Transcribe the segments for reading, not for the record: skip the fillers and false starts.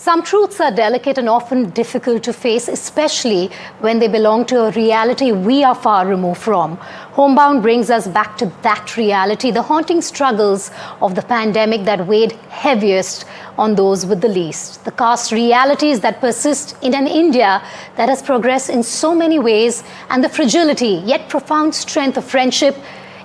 Some truths are delicate and often difficult to face, especially when they belong to a reality we are far removed from. Homebound brings us back to that reality, the haunting struggles of the pandemic that weighed heaviest on those with the least. The caste realities that persist in an India that has progressed in so many ways, and the fragility yet profound strength of friendship.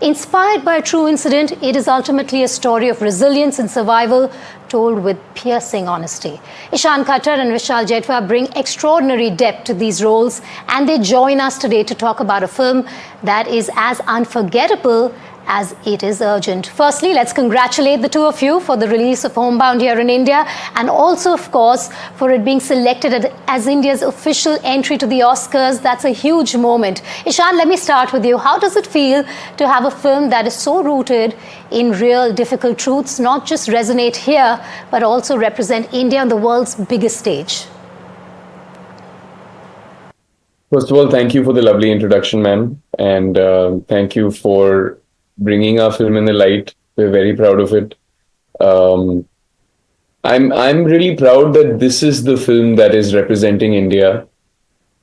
Inspired by a true incident, it is ultimately a story of resilience and survival told with piercing honesty. Ishaan Khattar and Vishal Jetwa bring extraordinary depth to these roles, and they join us today to talk about a film that is as unforgettable as it is urgent. Firstly, let's congratulate the two of you for the release of Homebound here in India, and also, of course, for it being selected as India's official entry to the Oscars. That's a huge moment. Ishaan, let me start with you. How does it feel to have a film that is so rooted in real difficult truths, not just resonate here, but also represent India on the world's biggest stage? First of all, thank you for the lovely introduction, ma'am. And thank you for bringing our film in the light. We're very proud of it. I'm really proud that this is the film that is representing India,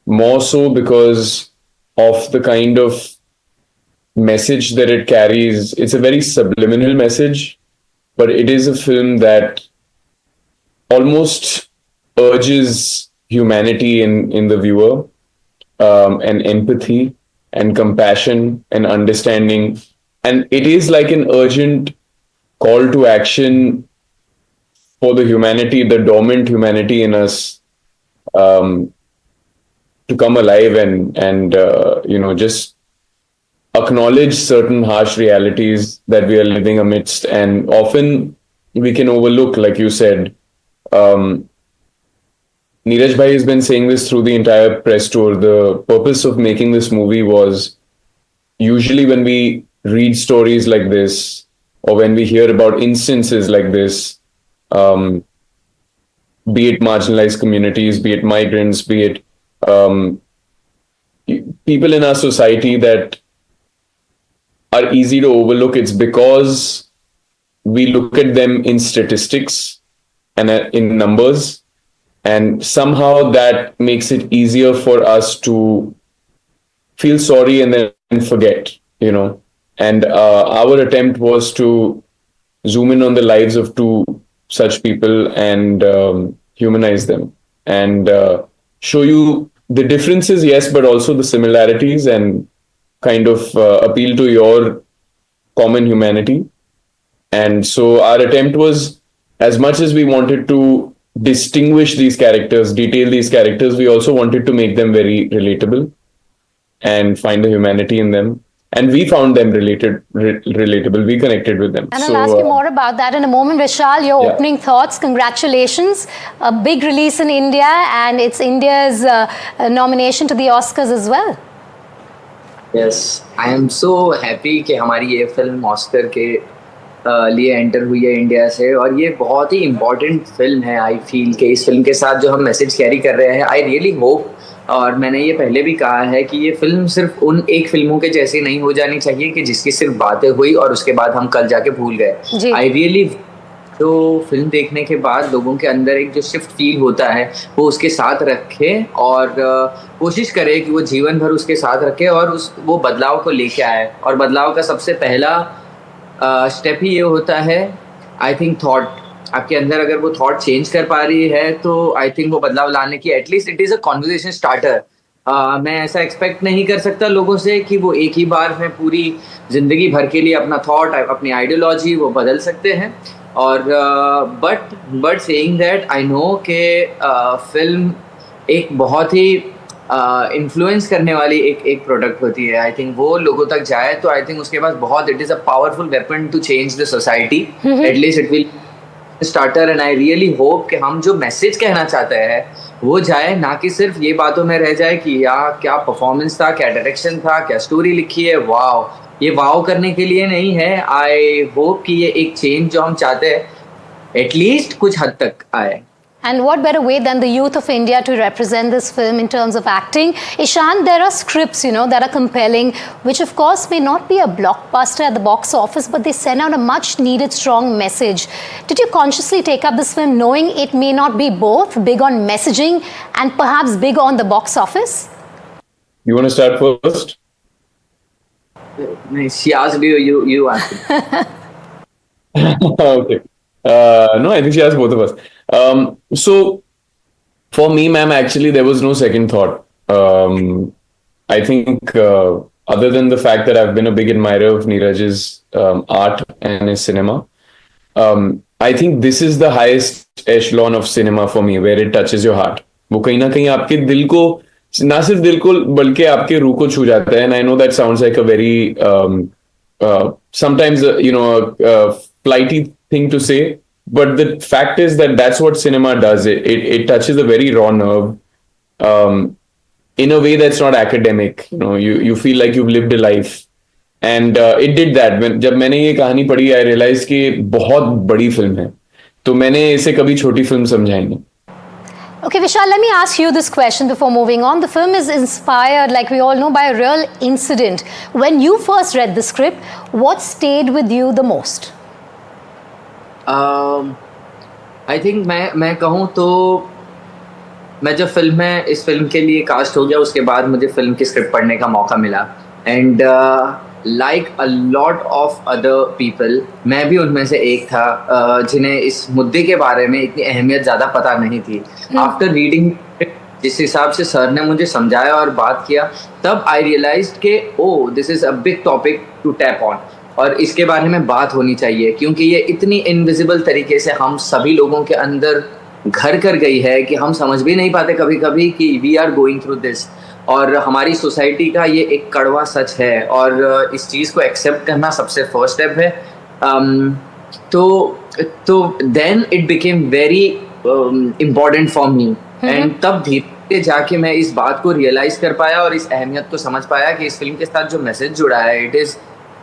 more so because of the kind of message that it carries. It's a very subliminal message, but it is a film that almost urges humanity in the viewer, and empathy and compassion and understanding. And it is like an urgent call to action for the humanity, the dormant humanity in us, to come alive and just acknowledge certain harsh realities that we are living amidst. And often we can overlook, like you said. Neeraj Bhai has been saying this through the entire press tour. The purpose of making this movie was, usually when we read stories like this, or when we hear about instances like this, be it marginalized communities, be it migrants, be it people in our society that are easy to overlook, it's because we look at them in statistics and in numbers, and somehow that makes it easier for us to feel sorry and then forget, And our attempt was to zoom in on the lives of two such people and humanize them and show you the differences, yes, but also the similarities, and kind of appeal to your common humanity. And so our attempt was, as much as we wanted to distinguish these characters, detail these characters, we also wanted to make them very relatable and find the humanity in them. And we found them relatable. We connected with them. And I'll ask you more about that in a moment. Vishal, your opening thoughts. Congratulations. A big release in India, and it's India's nomination to the Oscars as well. Yes, I am so happy कि हमारी ये film Oscar के लिए enter हुई है India से, और ये बहुत ही इम्पोर्टेंट फिल्म है. आई फील कि इस फिल्म के साथ जो हम मैसेज कैरी कर रहे हैं, आई रियली होप, और मैंने ये पहले भी कहा है कि ये फिल्म सिर्फ उन एक फिल्मों के जैसी नहीं हो जानी चाहिए कि जिसकी सिर्फ बातें हुई और उसके बाद हम कल जाके भूल गए. आई रियली तो फिल्म देखने के बाद लोगों के अंदर एक जो शिफ्ट फील होता है वो उसके साथ रखे, और कोशिश करे कि वो जीवन भर उसके साथ रखे और वो बदलाव को लेके आए. और बदलाव का सबसे पहला स्टेप ही ये होता है, आई थिंक, थॉट. आपके अंदर अगर वो थॉट चेंज कर पा रही है तो आई थिंक वो बदलाव लाने की at least it is a conversation starter. मैं ऐसा एक्सपेक्ट नहीं कर सकता लोगों से कि वो एक ही बार में पूरी जिंदगी भर के लिए अपना थॉट, अपनी आइडियोलॉजी वो बदल सकते हैं. और but saying that, I know कि फिल्म एक बहुत ही इन्फ्लुएंस करने वाली एक प्रोडक्ट होती है. आई थिंक वो लोगों तक जाए तो आई थिंक उसके पास बहुत, it is a powerful weapon to change the society. At least it will starter. And I really hope कि हम जो मैसेज कहना चाहते हैं वो जाए, ना कि सिर्फ ये बातों में रह जाए कि यार क्या परफॉर्मेंस था, क्या डायरेक्शन था, क्या स्टोरी लिखी है. वाव, ये वाव करने के लिए नहीं है. आई होप कि ये एक चेंज जो हम चाहते हैं एटलीस्ट कुछ हद तक आए. And what better way than the youth of India to represent this film in terms of acting? Ishan, there are scripts, that are compelling, which of course may not be a blockbuster at the box office, but they send out a much needed strong message. Did you consciously take up this film knowing it may not be both big on messaging and perhaps big on the box office? You want to start first? She asked you answer. Okay. No, I think she asked both of us. So for me, ma'am, actually, there was no second thought. I think other than the fact that I've been a big admirer of Neeraj's art and his cinema, I think this is the highest echelon of cinema for me, where it touches your heart. वो कहीं ना कहीं आपके दिल को, ना सिर्फ दिल को बल्कि आपके रूह को छू जाता है. And I know that sounds like a very sometimes flighty thing to say, but the fact is that that's what cinema does. It touches a very raw nerve in a way that's not academic. You feel like you've lived a life, and it did that. जब मैंने ये कहानी पढ़ी, I realized कि बहुत बड़ी film है, तो मैंने इसे कभी छोटी फिल्म समझा ही नहीं. Okay, Vishal, let me ask you this question before moving on. The film is inspired, like we all know, by a real incident. When you first read the script, what stayed with you the most? I think मैं कहूँ तो मैं जब इस film के लिए cast हो गया, उसके बाद मुझे फिल्म की स्क्रिप्ट पढ़ने का मौका मिला. And like a lot of other people, मैं भी उनमें से एक था जिन्हें इस मुद्दे के बारे में इतनी अहमियत ज़्यादा पता नहीं थी. आफ्टर रीडिंग, जिस हिसाब से सर ने मुझे समझाया और बात किया, तब आई रियलाइज्ड कि oh this is a big topic to tap on, और इसके बारे में बात होनी चाहिए, क्योंकि ये इतनी इनविजिबल तरीके से हम सभी लोगों के अंदर घर कर गई है कि हम समझ भी नहीं पाते कभी कभी कि we are going through this. और हमारी सोसाइटी का ये एक कड़वा सच है, और इस चीज़ को एक्सेप्ट करना सबसे फर्स्ट स्टेप है. तो then it became very important for me, and तब धीरे जाके मैं इस बात को रियलाइज कर पाया और इस अहमियत को समझ पाया कि इस फिल्म के साथ जो मैसेज जुड़ा है, it is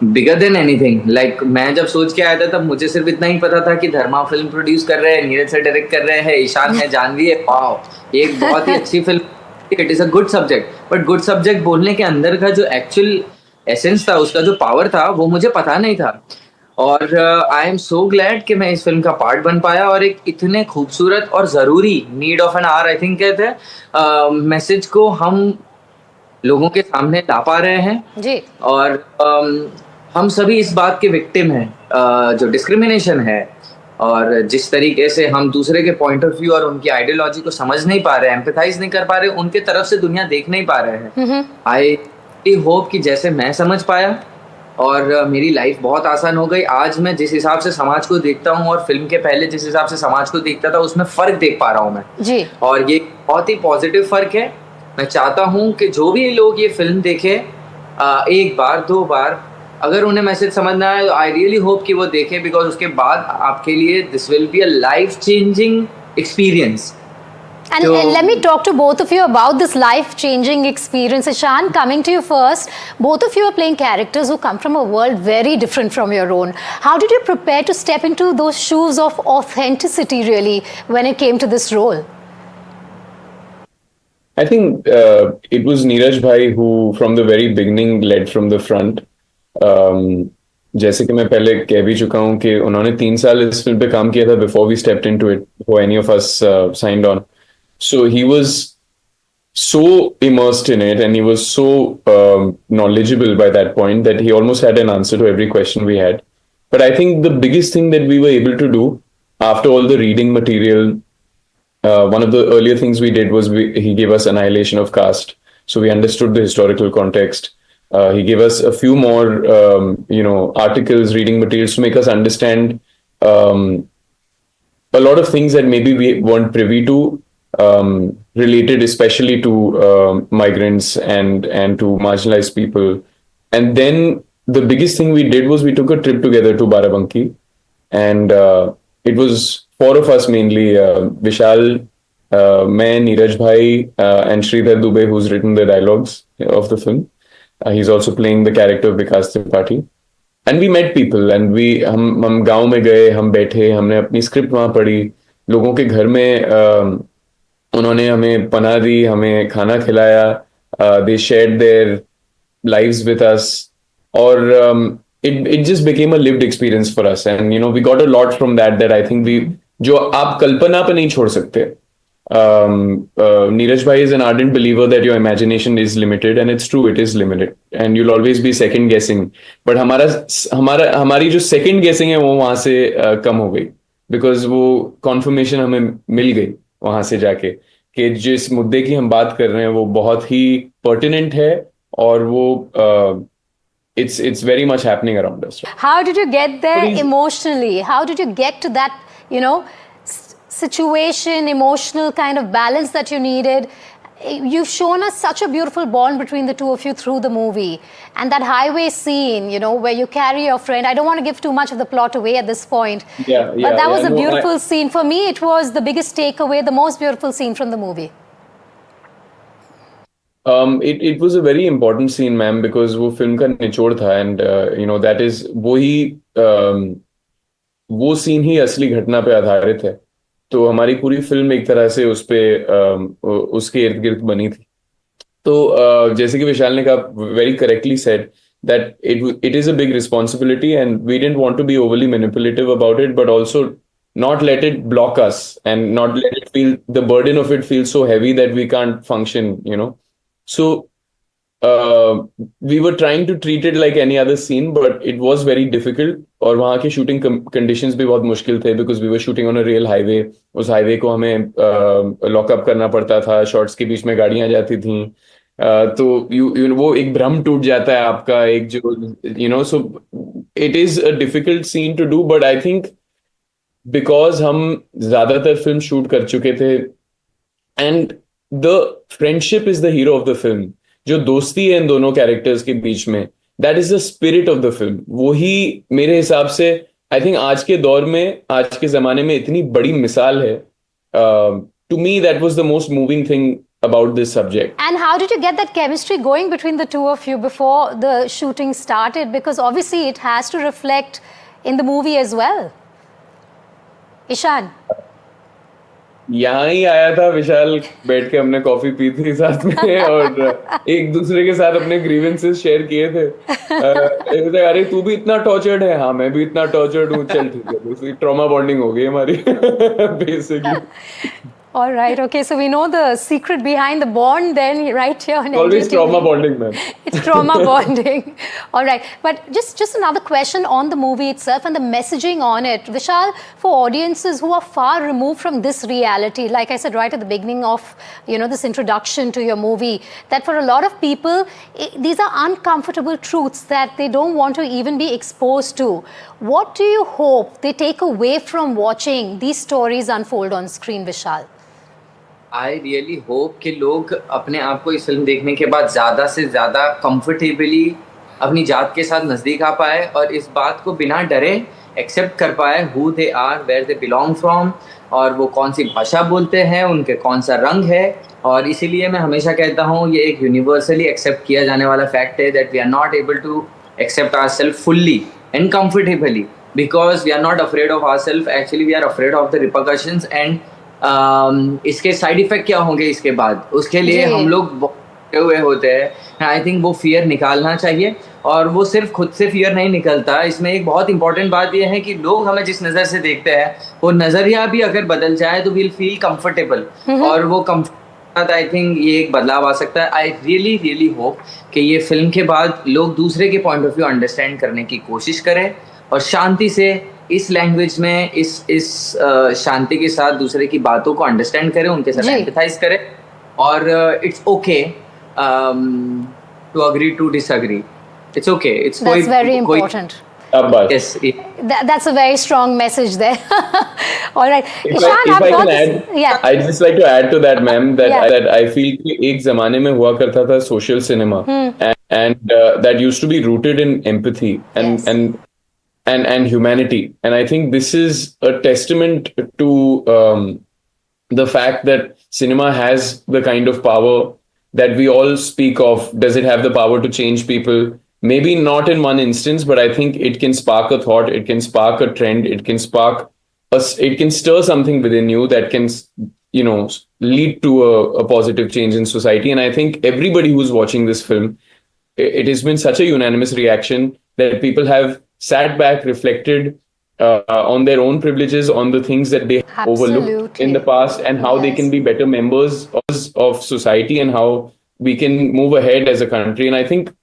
bigger than anything. Like मैं जब सोच के आया था, तब मुझे सिर्फ इतना ही पता था कि धर्मा फिल्म प्रोड्यूस कर रहे हैं, नीरज सर डायरेक्ट कर रहे हैं, ईशान है, जानवी है. वाओ, एक बहुत ही अच्छी film. It is a good subject, but good subject बोलने के अंदर का जो एक्चुअल एसेंस था, उसका जो पावर था, वो मुझे पता नहीं था. और आई एम सो ग्लैड कि मैं इस फिल्म का पार्ट बन पाया, और एक इतने खूबसूरत और ज़रूरी need of an hour, I think कहते हैं, मैसेज को हम लोगों के सामने ला पा रहे हैं जी. और हम सभी इस बात के विक्टिम हैं, जो डिस्क्रिमिनेशन है, और जिस तरीके से हम दूसरे के पॉइंट ऑफ व्यू और उनकी आइडियोलॉजी को समझ नहीं पा रहे हैं, एम्पैथाइज नहीं कर पा रहे, उनके तरफ से दुनिया देख नहीं पा रहे हैं. आई होप कि जैसे मैं समझ पाया और मेरी लाइफ बहुत आसान हो गई. आज मैं जिस हिसाब से समाज को देखता हूँ और फिल्म के पहले जिस हिसाब से समाज को देखता था, उसमें फ़र्क देख पा रहा हूँ मैं जी. और ये बहुत ही पॉजिटिव फ़र्क है. मैं चाहता हूँ कि जो भी लोग ये फिल्म देखें, एक बार दो बार, अगर उन्हें मैसेज समझना है, तो आई रियली होप कि वो देखें, बिकॉज उसके बाद आपके लिए this will be a life changing experience. And let me talk to both of you about this life-changing experience. Ishan, coming to you first, both of you are playing characters who come from a world very different from your own. How did you prepare to step into those shoes of authenticity, really, when it came to this role? I think it was Neeraj Bhai who, from the very beginning, led from the front. जैसे कि मैं पहले कह भी चुका हूँ कि उन्होंने 3 साल इस फिल्म पे काम किया था before we stepped into it, before any of us signed on. So he was so immersed in it, and he was so knowledgeable by that point that he almost had an answer to every question we had. But I think the biggest thing that we were able to do after all the reading material, one of the earlier things we did was he gave us Annihilation of Caste. So we understood the historical context. He gave us a few more, articles, reading materials to make us understand a lot of things that maybe we weren't privy to, related especially to migrants and to marginalized people. And then the biggest thing we did was we took a trip together to Barabanki, and it was 4 of us mainly, Vishal, मैं, Neeraj Bhai, and Sridhar Dubey, who's written the dialogues of the film. He's also playing the character of Vikas Tripathi. And we met people, and हम गांव में गए, हम बैठे, हमने अपनी script वहां पढ़ी. लोगों के घर में उन्होंने हमें पनाह दी, हमें खाना खिलाया, they shared their lives with us, or it just became a lived experience for us, and we got a lot from that I think we जो आप कल्पना पे नहीं छोड़ सकते. Neeraj bhai is an ardent believer that your imagination is limited, and it's true, it is limited, and you'll always be second guessing. But हमारी जो second guessing है वो वहां से कम हो गई, because वो confirmation हमें मिल गई वहां से जाके कि जिस मुद्दे की हम बात कर रहे हैं वो बहुत ही pertinent है, और वो it's very much happening around us. How did you get there What is- emotionally? How did you get to that, situation, emotional kind of balance that you needed? You've shown us such a beautiful bond between the two of you through the movie. And that highway scene, where you carry your friend. I don't want to give too much of the plot away at this point. Yeah, But that was a no, beautiful scene. For me, it was the biggest takeaway, the most beautiful scene from the movie. It was a very important scene, ma'am, because वो film का निचोड़ था, and that is वो scene ही असली घटना पे आधारित है. तो हमारी पूरी फिल्म एक तरह से उसके इर्द गिर्द बनी थी. तो जैसे कि विशाल ने कहा, very correctly said that it is a big responsibility, and we didn't want to be overly manipulative about it, but also not let it block us, and not let it feel, the burden of it feels so heavy that we can't function. So we were trying to treat it like any other scene, but it was very difficult. और वहाँ के shooting conditions भी बहुत मुश्किल थे, because we were shooting on a real highway. उस highway को हमें lock up करना पड़ता था, shots के बीच में गाड़ियाँ जाती थीं. तो वो एक भ्रम टूट जाता है आपका, एक जो so it is a difficult scene to do, but I think because हम ज्यादातर फिल्म शूट कर चुके थे, and the friendship is the hero of the film. जो दोस्ती है इन दोनों कैरेक्टर्स के बीच में, that is the spirit of the film. वही मेरे हिसाब से I think आज के दौर में, आज के जमाने में इतनी बड़ी मिसाल है. To me, that was the most moving thing about this subject. And how did you get that chemistry going between the two of you before the shooting started? Because obviously it has to reflect in the movie as well. Ishan. यहाँ ही आया था विशाल, बैठ के हमने coffee P थी साथ में, और एक दूसरे के साथ अपने ग्रीवेंसेस शेयर किए थे. अरे तू भी इतना टॉर्चर्ड है, हाँ मैं भी इतना टॉर्चर्ड हूँ, चल ठीक है. ट्रॉमा बॉन्डिंग हो गई हमारी basically. All right. Okay. So we know the secret behind the bond then, right here on Always NDTV. trauma bonding, man. It's trauma bonding. All right. But just another question on the movie itself and the messaging on it. Vishal, for audiences who are far removed from this reality, like I said right at the beginning of, this introduction to your movie, that for a lot of people, these are uncomfortable truths that they don't want to even be exposed to. What do you hope they take away from watching these stories unfold on screen, Vishal? I really hope कि लोग अपने आप को इस film देखने के बाद ज़्यादा से ज़्यादा कंफर्टेबली अपनी जात के साथ नज़दीक आ पाए, और इस बात को बिना डरे एक्सेप्ट कर पाए who they are, where they belong from, और वो कौन सी भाषा बोलते हैं, उनके कौन सा रंग है. और इसीलिए मैं हमेशा कहता हूँ, ये एक यूनिवर्सली एक्सेप्ट किया जाने वाला फैक्ट है that we are not able to accept ourself fully and comfortably, because we are not afraid of ourself, actually we are afraid of the repercussions, and इसके साइड इफेक्ट क्या होंगे इसके बाद, उसके लिए हम लोग बहुत हुए होते हैं. आई थिंक वो फियर निकालना चाहिए, और वो सिर्फ खुद से फियर नहीं निकलता. इसमें एक बहुत इंपॉर्टेंट बात यह है कि लोग हमें जिस नज़र से देखते हैं, वो नज़रिया भी अगर बदल जाए तो वील फील कंफर्टेबल, और वो कंफर्ट, आई थिंक ये एक बदलाव आ सकता है. आई रियली होप कि ये फिल्म के बाद लोग दूसरे के पॉइंट ऑफ व्यू अंडरस्टैंड करने की कोशिश करें, और शांति से इस लैंग्वेज में, इस शांति के साथ दूसरे की बातों को अंडरस्टैंड करें, उनके साथ एम्पैथाइज करें, और it's okay to agree to disagree. It's okay. It's That's very important. Yes. That's a very strong message there. All right. If I can add, I'd just like to add to that, ma'am, that I feel कि एक जमाने में हुआ करता था social cinema, and that used to be rooted in empathy and humanity. And I think this is a testament to the fact that cinema has the kind of power that we all speak of. Does it have the power to change people? Maybe not in one instance, but I think it can spark a thought, it can spark a trend, it can spark it can stir something within you that can, lead to a positive change in society. And I think everybody who's watching this film, it has been such a unanimous reaction that people have sat back, reflected on their own privileges, on the things that they overlooked in the Absolutely. past, and how they can Yes. be better members of society, and how we can move ahead as a country. And I think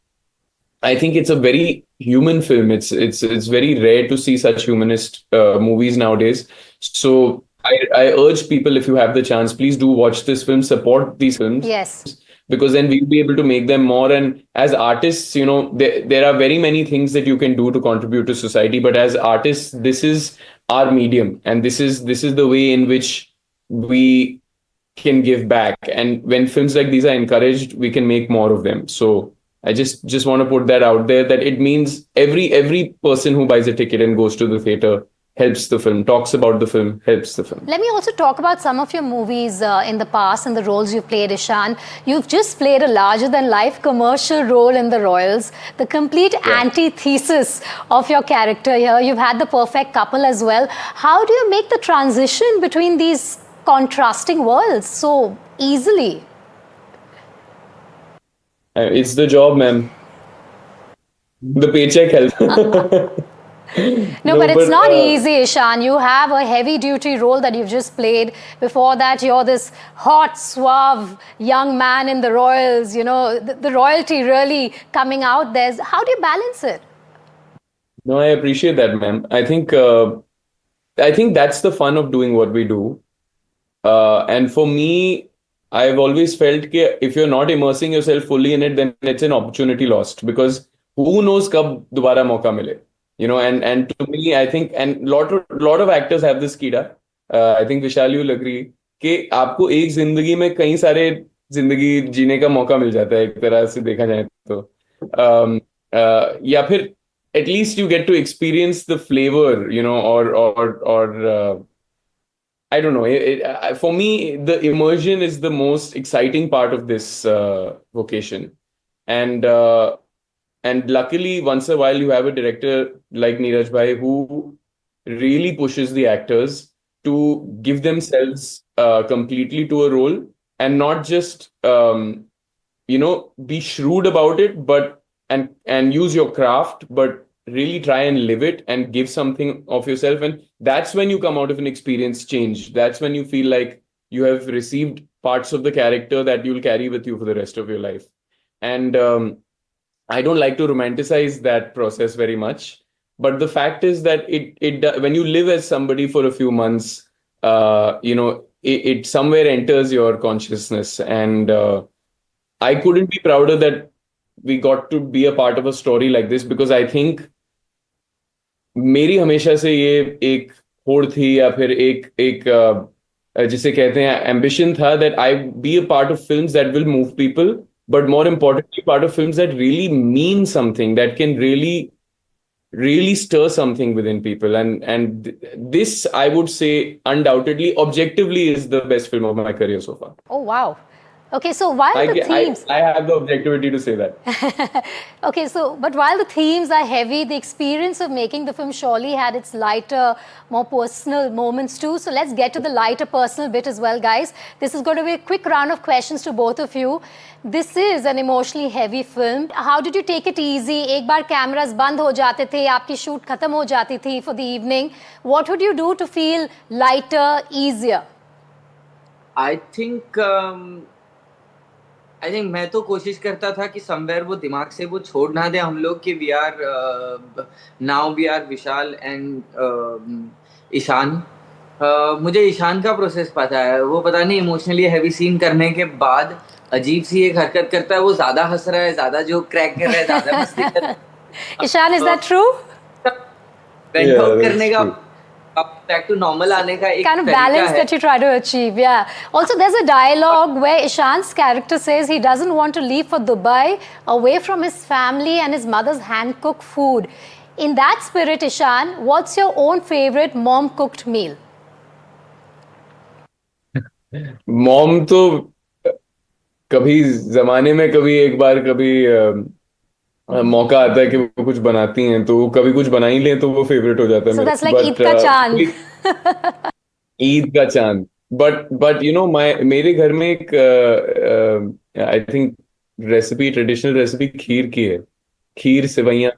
it's a very human film. It's very rare to see such humanist movies nowadays. So I urge people, if you have the chance, please do watch this film, support these films, Yes. because then we'll be able to make them more. And as artists, there are very many things that you can do to contribute to society. But as artists, this is our medium, and this is the way in which we can give back. And when films like these are encouraged, we can make more of them. So I just want to put that out there, that it means every person who buys a ticket and goes to the theater helps the film, talks about the film, helps the film. Let me also talk about some of your movies in the past and the roles you've played, Ishan. You've just played a larger-than-life commercial role in The Royals, the complete antithesis of your character here. You've had The Perfect Couple as well. How do you make the transition between these contrasting worlds so easily? It's the job, ma'am. The paycheck helps. No, but it's not easy, Ishan. You have a heavy-duty role that you've just played. Before that, you're this hot, suave young man in The Royals. The royalty really coming out there. How do you balance it? No, I appreciate that, ma'am. I think that's the fun of doing what we do. And for me, I've always felt that if you're not immersing yourself fully in it, then it's an opportunity lost, because who knows कब दोबारा मौका मिले. And to me, I think, and lot of actors have this कीड़ा. I think Vishal, you'll agree कि आपको एक जिंदगी में कई सारे जिंदगी जीने का मौका मिल जाता है, एक तरह से देखा जाए तो. या फिर at least you get to experience the flavor, or I don't know. For me, the immersion is the most exciting part of this vocation. And luckily, once in a while, you have a director like Neeraj Bhai who really pushes the actors to give themselves completely to a role, and not just be shrewd about it, but and use your craft, but really try and live it and give something of yourself. And that's when you come out of an experience change. That's when you feel like you have received parts of the character that you'll carry with you for the rest of your life. And I don't like to romanticize that process very much, but the fact is that when you live as somebody for a few months, it somewhere enters your consciousness. And I couldn't be prouder that we got to be a part of a story like this, because I think मेरी हमेशा से ये एक होड़ थी, या फिर एक जिसे कहते हैं ambition था, that I be a part of films that will move people, but more importantly, part of films that really mean something, that can really stir something within people. And this, I would say, undoubtedly, objectively, is the best film of my career so far. Oh, wow. Okay, so while the themes... I have the objectivity to say that. Okay, but while the themes are heavy, the experience of making the film surely had its lighter, more personal moments too. So let's get to the lighter personal bit as well, guys. This is going to be a quick round of questions to both of you. This is an emotionally heavy film. How did you take it easy? एक बार cameras बंद हो जाते थे, आपकी shoot खत्म हो जाती थी for the evening. What would you do to feel lighter, easier? I think मैं तो कोशिश करता था कि समवेयर वो दिमाग से वो छोड़ ना दे हम लोग कि we are Vishal and Ishan. मुझे ईशान का प्रोसेस पता है. वो पता नहीं इमोशनली हैवी सीन करने के बाद अजीब सी एक हरकत करता है. वो ज्यादा हंस रहा है, ज्यादा जो क्रैक कर रहा है, ज्यादा मस्ती कर रहा है. Ishan, is that true? Went out करने का back to normal आने का एक kind of balance that you try to achieve. Yeah. Also, there's a dialogue where Ishan's character says he doesn't want to leave for Dubai, away from his family and his mother's hand-cooked food. In that spirit, Ishan, what's your own favorite mom-cooked meal? Mom तो कभी जमाने में कभी एक बार कभी मौका आता है कि वो कुछ बनाती हैं, तो कभी कुछ बना ही लें तो वो फेवरेट हो जाता है So मेरा. that's like Eid ka chand. Eid का चांद. But you know, मेरे घर में एक आई थिंक ट्रेडिशनल रेसिपी खीर की है. खीर सेवइयाँ.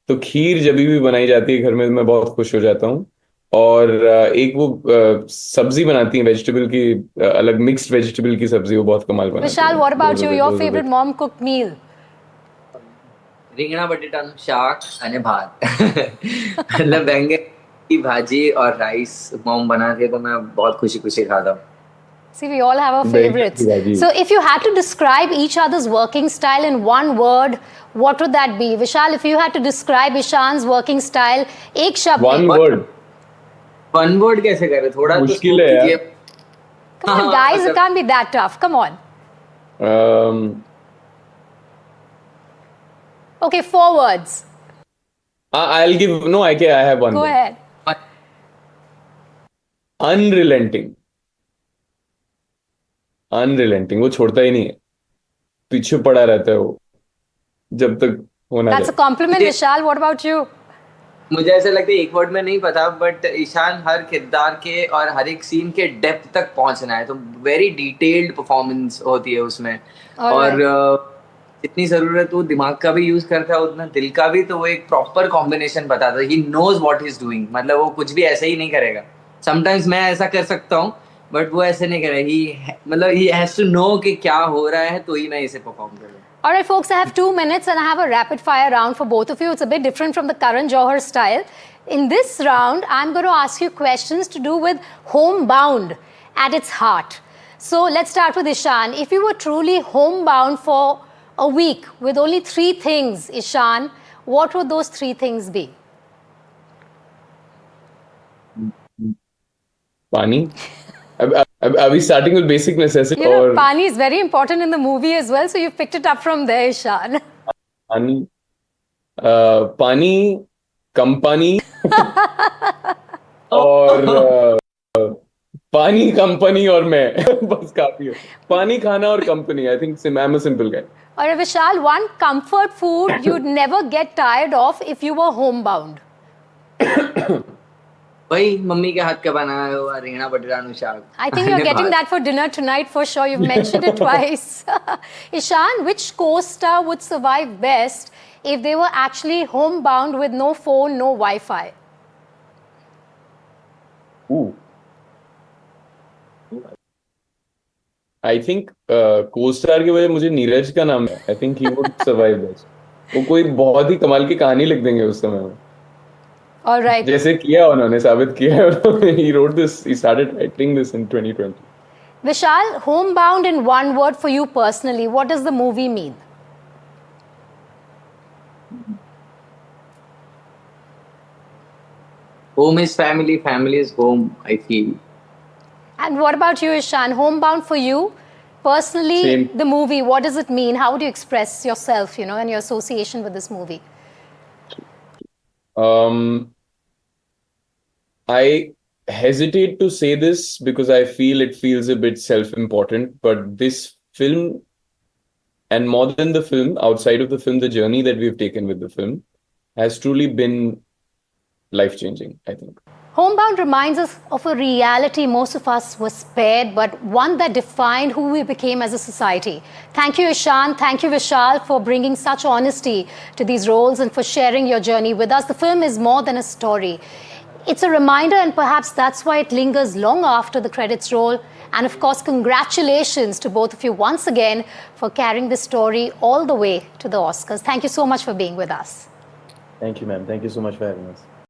तो खीर जब भी बनाई जाती है घर में, मैं बहुत खुश हो जाता हूँ. और एक वो सब्जी बनाती है वेजिटेबल की, अलग मिक्स्ड वेजिटेबल की सब्जी, वो बहुत कमाल बनाती Vishal, है. what about Those you? are Your those are favorite mom cooked meal? રીંગણા બટેટાનું શાક અને ભાત. मतलब बैंगन की भाजी और राइस मॉम बनाती है तो मैं बहुत खुशी खुशी खाता हूँ. See, we all have our बैंगन की favorites. भाजी. So, if you had to describe each other's working style in one word, what would that be? Vishal, if you had to describe Ishan's working style, एक शब्द One में. word. One word कैसे करें, थोड़ा तो मुश्किल scope है यार. दीजिए. Come on, guys, it can't be that tough. Come on. Um, Okay, 4 words. I'll give no. I have one Go word. ahead. Unrelenting. Unrelenting. वो छोड़ता ही नहीं है. पीछे पड़ा रहता है वो, जब तक होना That's a जाए. compliment, Vishal. What about you? मुझे ऐसा लगता है एक वर्ड में नहीं पता, बट ईशान हर किरदार के और हर एक सीन के डेप्थ तक पहुंचना है, तो वेरी डिटेल्ड परफॉर्मेंस होती है उसमें. All और right. जितनी जरूरत वो दिमाग का भी यूज करता है उतना दिल का भी, तो वो एक प्रॉपर कॉम्बिनेशन बताता है. He knows what he is doing. मतलब वो कुछ भी ऐसे ही नहीं करेगा. समटाइम्स मैं ऐसा कर सकता हूँ बट वो ऐसे नहीं करेगा. ही मतलब ही हैज टू नो कि क्या हो रहा है तो ही मैं इसे परफॉर्म करूँ. All right, folks, I have 2 minutes and I have a rapid fire round for both of you. It's a bit different from the Karan Johar style. In this round, I'm going to ask you questions to do with homebound at its heart. So let's start with Ishan. If you were truly homebound for a week with only 3 things, Ishan, what would those 3 things be? पानी. अभी starting with basic necessity. You know, और Pani is very important in the movie as well, so you've picked it up from there, Ishan. पानी. पानी, कम पानी. और पानी, company और मैं. बस काफी है. पानी, खाना और company. I think I'm a simple guy. All right, Vishal, one comfort food you'd never get tired of if you were homebound. भाई मम्मी के हाथ का बनाया हुआ રીંગણા બટેટાનું શાક. I think you're અને getting ભાત. that for dinner tonight for sure. You've mentioned it twice. Ishan, which co-star would survive best if they were actually homebound with no phone, no Wi-Fi? Ooh. I think co-star की वजह मुझे नीरज का नाम है. I think he would survive this. वो कोई बहुत ही कमाल की कहानी लिख देंगे उस समय में. All right. जैसे किया उन्होंने, साबित किया है उन्होंने. He wrote this, he started writing this in 2020. Vishal, homebound in one word for you personally. What does the movie mean? Home is family, family is home, I feel. And what about you, Ishan? Homebound for you personally, Same. the movie, what does it mean? How would you express yourself, you know, and your association with this movie? I hesitate to say this because I feel it feels a bit self-important, but this film, and more than the film, outside of the film, the journey that we've taken with the film has truly been life-changing, I think. Homebound reminds us of a reality most of us were spared, but one that defined who we became as a society. Thank you, Ishan. Thank you, Vishal, for bringing such honesty to these roles and for sharing your journey with us. The film is more than a story. It's a reminder, and perhaps that's why it lingers long after the credits roll. And of course, congratulations to both of you once again for carrying this story all the way to the Oscars. Thank you so much for being with us. Thank you, ma'am. Thank you so much for having us.